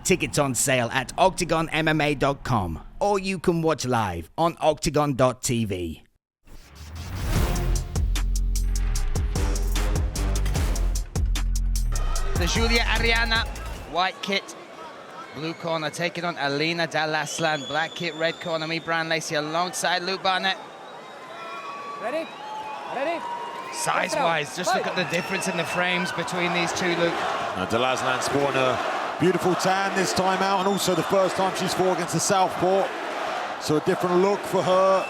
Tickets on sale at OKTAGONMMA.com, or you can watch live on OKTAGON.tv. DJULIA ARIANA, white kit, blue corner, taking on ALINA DALASLAN, black kit, red corner, me, Brian Lacey, alongside Luke Barnett. Ready? Ready? Size-wise, just look at the difference in the frames between these two, Luke. DALASLAN sporting a beautiful tan this time out, and also the first time she's fought against the southpaw. So a different look for her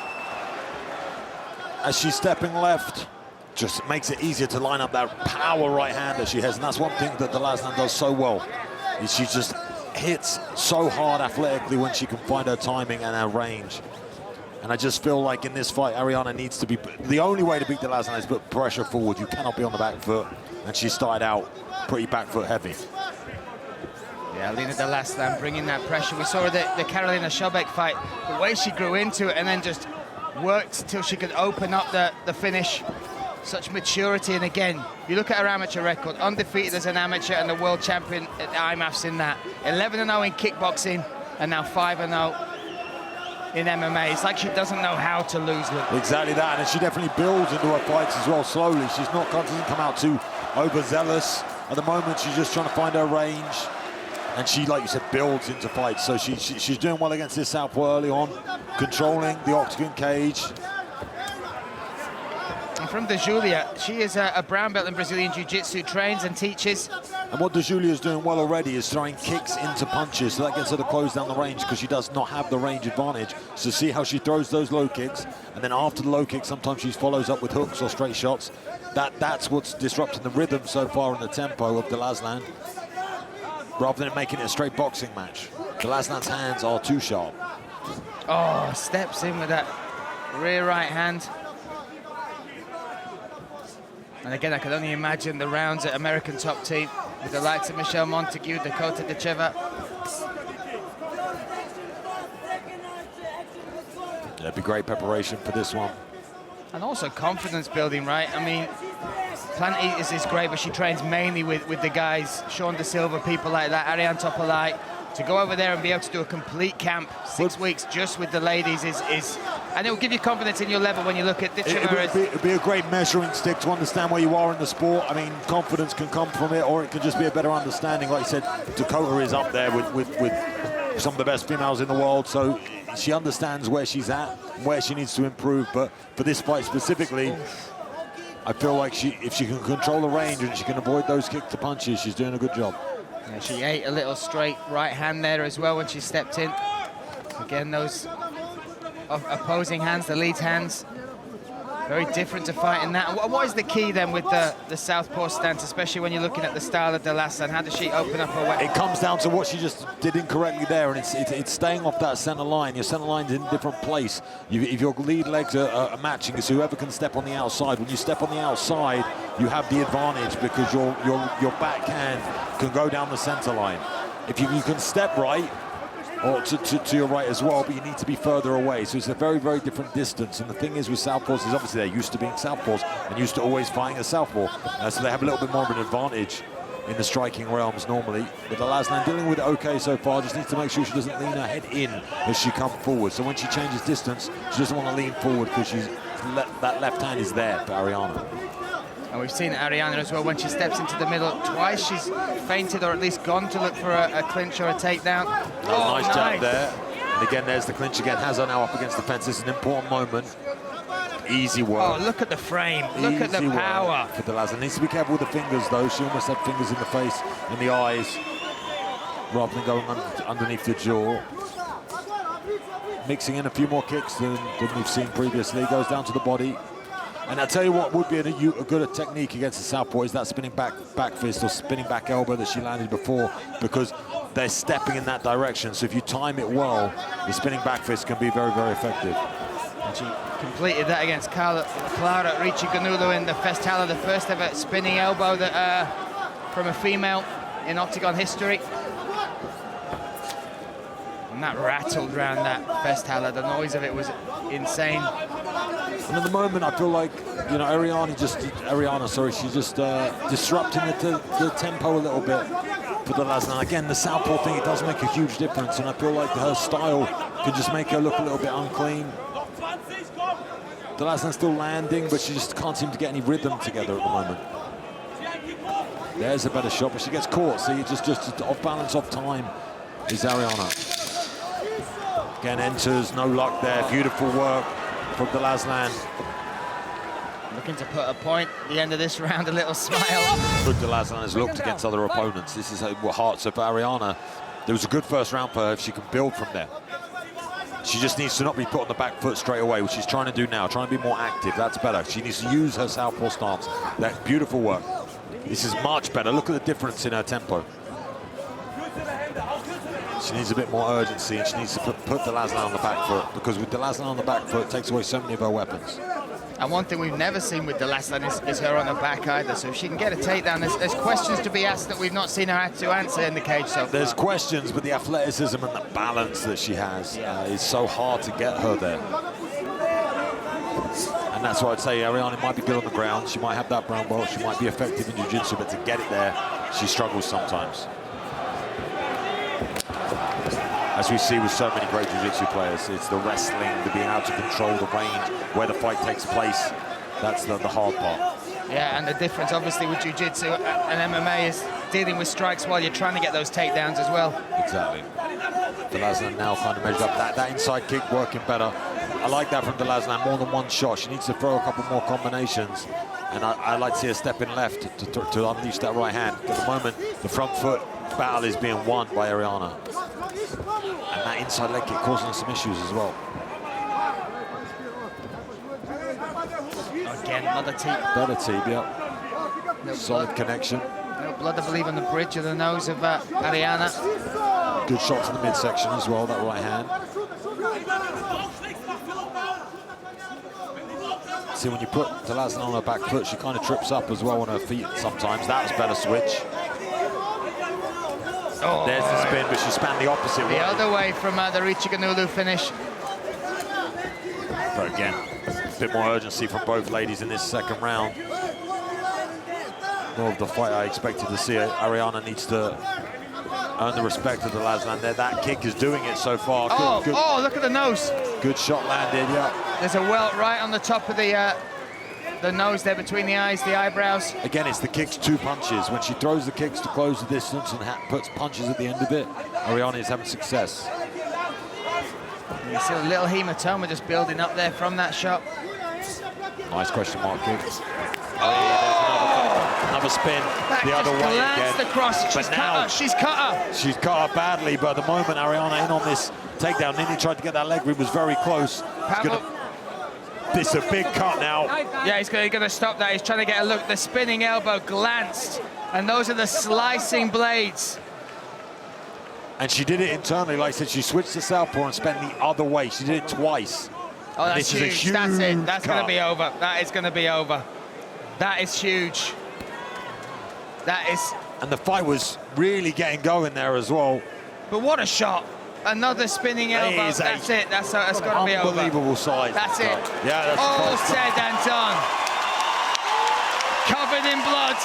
as she's stepping left. Just makes it easier to line up that power right hand that she has, and that's one thing that DALASLAN does so well, is she just hits so hard athletically when she can find her timing and her range. And I just feel like in this fight, Ariana needs to be, the only way to beat DALASLAN is put pressure forward. You cannot be on the back foot, and she started out pretty back foot heavy. Yeah, ALINA DALASLAN bringing that pressure. We saw the Carolina Schobek fight, the way she grew into it and then just worked till she could open up the finish. Such maturity, and again, you look at her amateur record, undefeated as an amateur and the world champion at IMAFs in that. 11-0 in kickboxing, and now 5-0 in MMA. It's like she doesn't know how to lose, Luke. Exactly that, and she definitely builds into her fights as well, slowly. She's not, doesn't come out too overzealous. At the moment, she's just trying to find her range, and she, like you said, builds into fights. So she's doing well against this southpaw early on, controlling the octagon cage. And from DJULIA, she is a brown belt in Brazilian Jiu-Jitsu, trains and teaches. And what DJULIA is doing well already is throwing kicks into punches, so that gets her to close down the range, because she does not have the range advantage. So see how she throws those low kicks, and then after the low kicks, sometimes she follows up with hooks or straight shots. That's what's disrupting the rhythm so far in the tempo of DALASLAN, rather than making it a straight boxing match. DALASLAN's hands are too sharp. Oh, steps in with that rear right hand. And again, I could only imagine the rounds at American Top Team with the likes of Michelle Montague, Dakota Decheva. Yeah, it'd be great preparation for this one. And also confidence building, right? I mean, Planet Eaters is great, but she trains mainly with the guys, Sean De Silva, people like that, Ariane Topolai. To go over there and be able to do a complete camp, 6 weeks just with the ladies is and it will give you confidence in your level when you look at the It'd be a great measuring stick to understand where you are in the sport. I mean, confidence can come from it, or it can just be a better understanding. Like you said, Dakota is up there with some of the best females in the world, so she understands where she's at, where she needs to improve. But for this fight specifically, I feel like if she can control the range and she can avoid those kick to punches, she's doing a good job. Yeah, she ate a little straight right hand there as well when she stepped in. Again, those opposing hands, the lead hands, very different to fighting that. What is the key then with the southpaw stance, especially when you're looking at the style of DALASLAN? How does she open up her weapon? It comes down to what she just did incorrectly there, and it's staying off that center line. Your center line's in a different place. If your lead legs are matching, it's whoever can step on the outside. When you step on the outside, you have the advantage because your backhand can go down the center line. If you can step right, or to your right as well, but you need to be further away. So it's a very, very different distance. And the thing is with southpaws is obviously they're used to being southpaws and used to always fighting a southpaw. So they have a little bit more of an advantage in the striking realms normally. But DALASLAN dealing with it okay so far, just needs to make sure she doesn't lean her head in as she comes forward. So when she changes distance, she doesn't want to lean forward because that left hand is there for Ariana. And we've seen Ariana as well, when she steps into the middle, twice she's feinted or at least gone to look for a clinch or a takedown. Oh, nice jab there. And again, there's the clinch again. Has her now up against the fence. It's an important moment. Easy work. Oh, look at the frame. Look at the power. For DALASLAN. Needs to be careful with the fingers, though. She almost had fingers in the face and the eyes, rather than going underneath the jaw. Mixing in a few more kicks than we've seen previously. Goes down to the body. And I'll tell you what would be a good technique against the southpaw is that spinning back fist or spinning back elbow that she landed before, because they're stepping in that direction. So if you time it well, the spinning back fist can be very, very effective. And she completed that against Clara Ricci Ganulu in the Festhala, the first ever spinning elbow that from a female in Octagon history. And that rattled around that Festhala. The noise of it was insane. And at the moment, I feel like, you know, Ariana, she's just disrupting the tempo a little bit for Dalaslan. Again, the southpaw thing, it does make a huge difference, and I feel like her style can just make her look a little bit unclean. Dalaslan's still landing, but she just can't seem to get any rhythm together at the moment. There's a better shot, but she gets caught. See, just off balance, off time is Ariana. Again, enters, no luck there. Beautiful work from Dalaslan. Looking to put a point at the end of this round, a little smile. Good Dalaslan has looked against other opponents. This is what hearts of Ariana. There was a good first round for her if she can build from there. She just needs to not be put on the back foot straight away, which she's trying to do now, trying to be more active. That's better. She needs to use her southpaw stance. That's beautiful work. This is much better. Look at the difference in her tempo. She needs a bit more urgency, and she needs to put Dalaslan on the back foot, because with Dalaslan on the back foot, it takes away so many of her weapons. And one thing we've never seen with Dalaslan is her on the back either. So if she can get a takedown, there's questions to be asked that we've not seen her have to answer in the cage so far. There's questions, but the athleticism and the balance that she has is so hard to get her there. And that's why I'd say Ariana might be good on the ground. She might have that brown belt. She might be effective in jiu-jitsu, but to get it there, she struggles sometimes. As we see with so many great jiu-jitsu players, it's the wrestling, the being able to control the range, where the fight takes place. That's the hard part. Yeah, and the difference, obviously, with jiu-jitsu and MMA is dealing with strikes while you're trying to get those takedowns as well. Exactly. Dalaslan now kind of measured up. That inside kick working better. I like that from Dalaslan, more than one shot. She needs to throw a couple more combinations. And I like to see her step in left to unleash that right hand. At the moment, the front foot battle is being won by Ariana. And that inside leg kick causing some issues as well. Again, another teep. Better teep, yeah. No Solid blood. connection. No blood, I believe, on the bridge of the nose of Ariana. Good shot to the midsection as well, that right hand. See, when you put Dalaslan on her back foot, she kind of trips up as well on her feet sometimes. That was better switch. Oh, there's the spin, but she span the opposite way. The other way from the Richiganulu finish. But again, a bit more urgency from both ladies in this second round. More of the fight I expected to see. Ariana needs to earn the respect of Dalaslan there. That kick is doing it so far. Good. Oh, look at the nose. Good shot landed, yeah. There's a welt right on the top of the nose there, between the eyes, the eyebrows. Again, it's the kicks, 2 punches. When she throws the kicks to close the distance and puts punches at the end of it, Ariana is having success. You see a little hematoma just building up there from that shot. Nice question mark kick. Oh, another spin That the other way again. Across. She's cut her. She's cut her. She's cut her badly, but at the moment Ariana in on this takedown. Nini tried to get that leg grip, was very close. This is a big cut now. Yeah, he's going to stop that. He's trying to get a look. The spinning elbow glanced, and those are the slicing blades. And she did it internally, like I said, she switched to southpaw and spent the other way. She did it twice. Oh, that's huge. Huge. That's it. That's going to cut. be over. That is going to be over. That is huge. That is. And the fight was really getting going there as well. But what a shot. Another spinning elbow. That's it. That's got to be over. Unbelievable size. That's it. Yeah, that's all said and done. Covered in blood,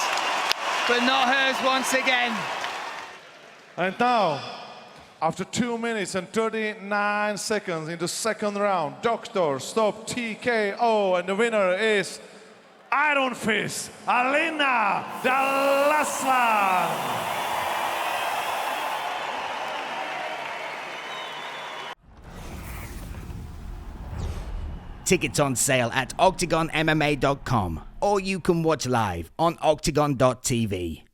but not hers once again. And now, after 2 minutes and 39 seconds in the second round, Doctor Stop TKO, and the winner is Iron Fist, ALINA DALASLAN. Tickets on sale at OKTAGONMMA.com, or you can watch live on OKTAGON.tv.